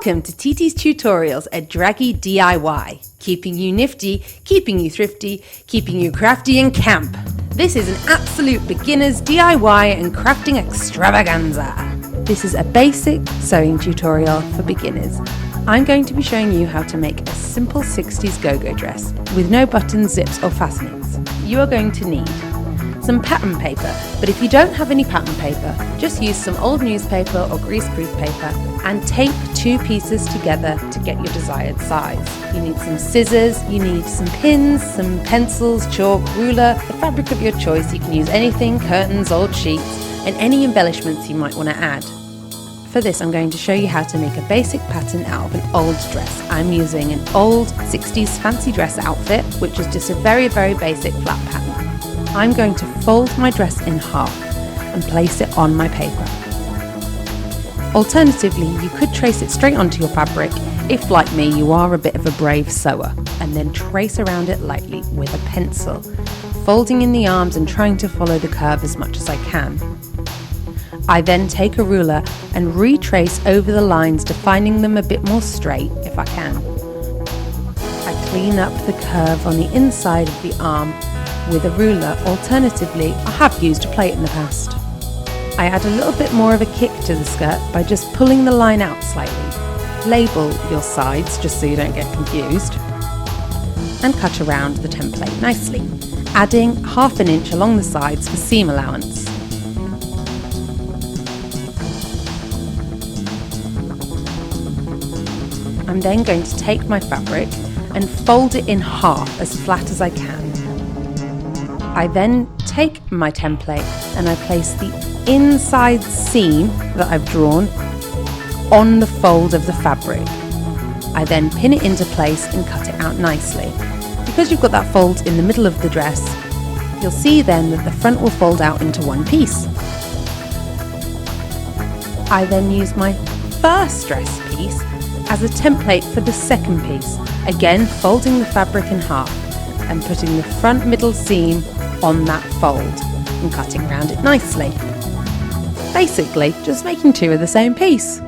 Welcome to TeTes Tutorials, a draggy DIY. Keeping you nifty, keeping you thrifty, keeping you crafty and camp. This is an absolute beginner's DIY and crafting extravaganza. This is a basic sewing tutorial for beginners. I'm going to be showing you how to make a simple 60s go-go dress with no buttons, zips or fastenings. You are going to need some pattern paper, but if you don't have any pattern paper, just use some old newspaper or greaseproof paper and tape two pieces together to get your desired size. You need some scissors, you need some pins, some pencils, chalk, ruler, the fabric of your choice. You can use anything, curtains, old sheets, and any embellishments you might want to add. For this, I'm going to show you how to make a basic pattern out of an old dress. I'm using an old 60s fancy dress outfit, which is just a very basic flat pattern. I'm going to fold my dress in half and place it on my paper. Alternatively, you could trace it straight onto your fabric if, like me, you are a bit of a brave sewer, and then trace around it lightly with a pencil, folding in the arms and trying to follow the curve as much as I can. I then take a ruler and retrace over the lines, defining them a bit more straight if I can. I clean up the curve on the inside of the arm with a ruler. Alternatively, I have used a plate in the past. I add a little bit more of a kick to the skirt by just pulling the line out slightly. Label your sides just so you don't get confused, and cut around the template nicely, adding 1/2 inch along the sides for seam allowance. I'm then going to take my fabric and fold it in half as flat as I can. I then take my template and I place the inside seam that I've drawn on the fold of the fabric. I then pin it into place and cut it out nicely. Because you've got that fold in the middle of the dress, you'll see then that the front will fold out into one piece. I then use my first dress piece as a template for the second piece, again folding the fabric in half and putting the front middle seam on that fold and cutting around it nicely. Basically, just making two of the same piece.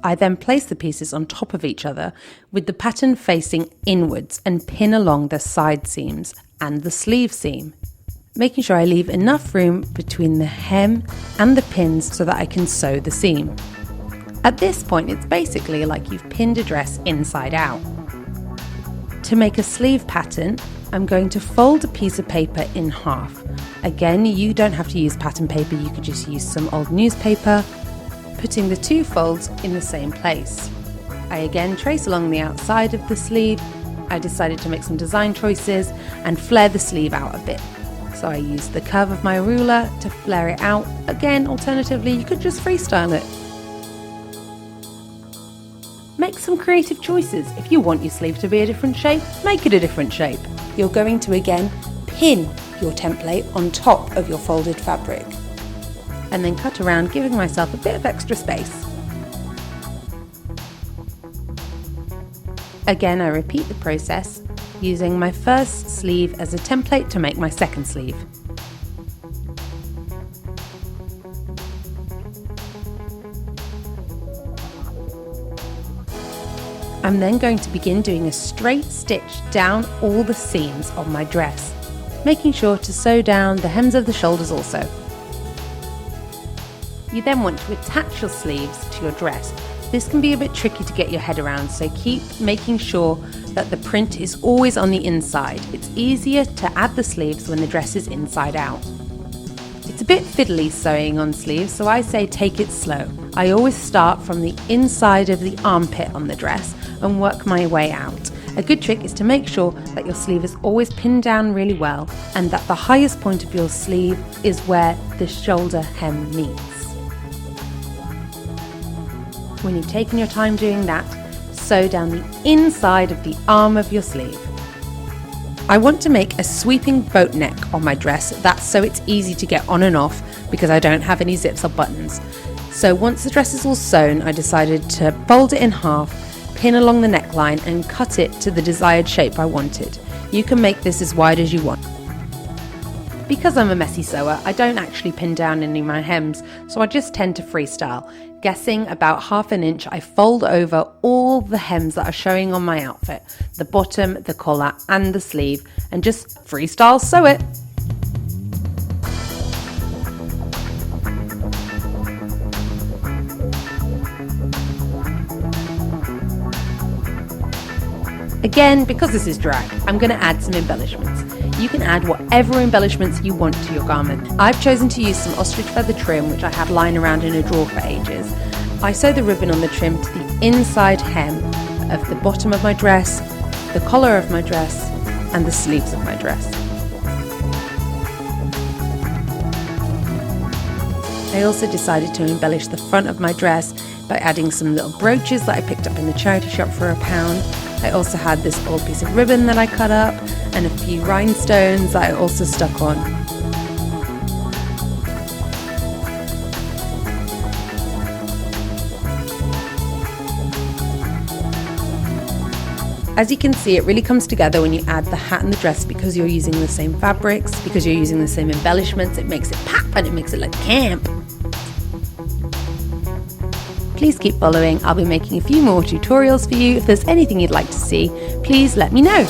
I then place the pieces on top of each other with the pattern facing inwards and pin along the side seams and the sleeve seam, making sure I leave enough room between the hem and the pins so that I can sew the seam. At this point, it's basically like you've pinned a dress inside out. To make a sleeve pattern, I'm going to fold a piece of paper in half. Again, you don't have to use pattern paper, you could just use some old newspaper, putting the two folds in the same place. I again trace along the outside of the sleeve. I decided to make some design choices and flare the sleeve out a bit. So I used the curve of my ruler to flare it out. Again, alternatively, you could just freestyle it. Make some creative choices. If you want your sleeve to be a different shape, make it a different shape. You're going to again pin your template on top of your folded fabric and then cut around, giving myself a bit of extra space. Again, I repeat the process, using my first sleeve as a template to make my second sleeve. I'm then going to begin doing a straight stitch down all the seams of my dress, making sure to sew down the hems of the shoulders also. You then want to attach your sleeves to your dress. This can be a bit tricky to get your head around, so keep making sure that the print is always on the inside. It's easier to add the sleeves when the dress is inside out. It's a bit fiddly sewing on sleeves, so I say take it slow. I always start from the inside of the armpit on the dress and work my way out. A good trick is to make sure that your sleeve is always pinned down really well and that the highest point of your sleeve is where the shoulder hem meets. When you've taken your time doing that, sew down the inside of the arm of your sleeve. I want to make a sweeping boat neck on my dress, that's so it's easy to get on and off because I don't have any zips or buttons. So once the dress is all sewn, I decided to fold it in half, pin along the neckline and cut it to the desired shape I wanted. You can make this as wide as you want. Because I'm a messy sewer, I don't actually pin down any of my hems, so I just tend to freestyle. Guessing about 1/2 inch, I fold over all the hems that are showing on my outfit, the bottom, the collar and the sleeve, and just freestyle sew it. Again, because this is drag, I'm going to add some embellishments. You can add whatever embellishments you want to your garment. I've chosen to use some ostrich feather trim, which I had lying around in a drawer for ages. I sew the ribbon on the trim to the inside hem of the bottom of my dress, the collar of my dress, and the sleeves of my dress. I also decided to embellish the front of my dress by adding some little brooches that I picked up in the charity shop for £1. I also had this old piece of ribbon that I cut up and a few rhinestones that I also stuck on. As you can see, it really comes together when you add the hat and the dress because you're using the same fabrics, because you're using the same embellishments. It makes it pop and it makes it look camp. Please keep following. I'll be making a few more tutorials for you. If there's anything you'd like to see, please let me know.